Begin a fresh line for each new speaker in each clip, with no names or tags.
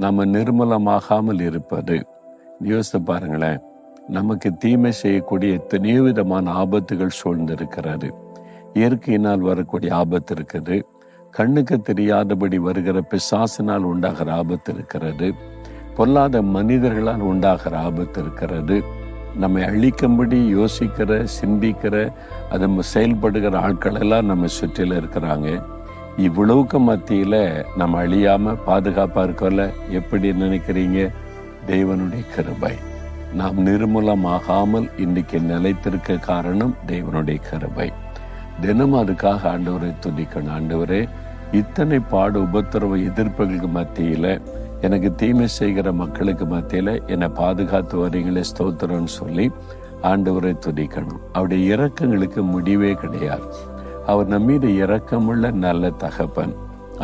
நம்ம நிர்மூலமாகாமல் இருப்பது. யோசித்து பாருங்களேன், நமக்கு தீமை செய்யக்கூடிய எத்தனையோ விதமான ஆபத்துகள் சூழ்ந்திருக்கிறது. இயற்கையினால் வரக்கூடிய ஆபத்து இருக்குது, கண்ணுக்கு தெரியாதபடி வருகிற பிசாசினால் உண்டாகிற ஆபத்து இருக்கிறது, பொல்லாத மனிதர்களால் உண்டாகிற ஆபத்து இருக்கிறது, நம்மை அழிக்கும்படி யோசிக்கிற சிந்திக்கிற அதை செயல்படுகிற ஆட்கள் எல்லாம் நம்ம சுற்றில இருக்கிறாங்க. இவ்வளவுக்கு மத்தியில நம்ம அழியாம பாதுகாப்பா இருக்கல. எப்படி நினைக்கிறீங்க? தேவனுடைய கிருபை. நாம் நிர்மூலமாகாமல் இன்னைக்கு நிலைத்திருக்க காரணம் தேவனுடைய கிருபை. தினம் அதுக்காக ஆண்டவரை துதிக்கணும். ஆண்டவரே, இத்தனை பாடு உபத்திரவ எதிர்ப்புகளுக்கு மத்தியில, எனக்கு தீமை செய்கிற மக்களுக்கு மத்தியில என்னை பாதுகாத்து வரீங்களே, ஸ்தோத்திரம்னு சொல்லி ஆண்டவரை துதிக்கணும். அவருடைய இரக்கங்களுக்கு முடிவே கிடையாது. அவர் நம்ம மீது இரக்கமுள்ள நல்ல தகப்பன்.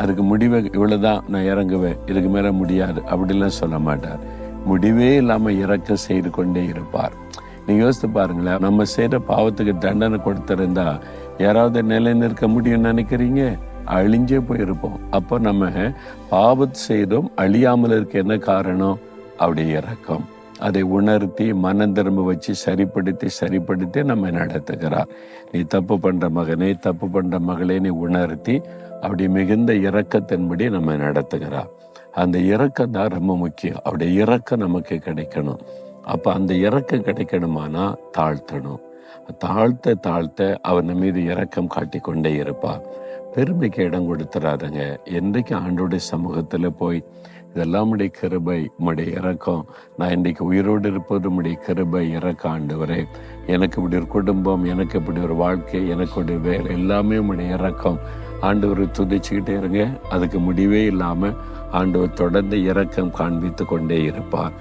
அதுக்கு முடிவே இவ்வளவுதான், நான் இறங்குவேன், இதுக்கு மேல முடியாது அப்படிலாம் சொல்ல மாட்டார். முடிவே இல்லாம இரக்கம் செய்து கொண்டே இருப்பார். நீங்க யோசித்து பாருங்களேன், நம்ம செய்யற பாவத்துக்கு தண்டனை கொடுத்திருந்தா யாராவது நிலை நிற்க முடியும்னு நினைக்கிறீங்க? அழிஞ்சே போயிருப்போம். அப்போ நம்ம பாவத்து செய்தோம், அழியாமல் இருக்க என்ன காரணம்? அவருடைய இரக்கம். அதை உணர்த்தி மனம் திரும்ப வச்சு சரிப்படுத்தி நம்ம நடத்துகிறார். நீ தப்பு பண்ற மகனே, தப்பு பண்ற மகளே, நீ உணர்த்தி அப்படி மிகுந்த இரக்கத்தின்படி நம்ம நடத்துகிறார். அந்த இரக்கம் தான் ரொம்ப முக்கியம். அவருடைய இரக்கம் நமக்கு கிடைக்கணும். அப்ப அந்த இரக்கம் கிடைக்கணுமானா தாழ்த்தணும். தாழ்த்த அவர் நம்ம மீது இரக்கம் காட்டி கொண்டே இருப்பார். பெருமைக்கு இடம் கொடுத்துறாருங்க. என்றைக்கு ஆண்டோடைய சமூகத்துல போய் இதெல்லாம் உடைய கிருபை, உம்முடைய இரக்கம், நான் இன்றைக்கு உயிரோடு இருப்பது உம்முடைய கிருபை, இரக்கம் ஆண்டவரே, எனக்கு இப்படி ஒரு குடும்பம், எனக்கு இப்படி ஒரு வாழ்க்கை, எனக்கு ஒரு வேலை, எல்லாமே உம்முடைய இரக்கம். ஆண்டவரை துதிச்சுக்கிட்டே இருங்க. அதுக்கு முடிவே இல்லாம ஆண்டவர் தொடர்ந்து இரக்கம் காண்பித்து கொண்டே இருப்பார்.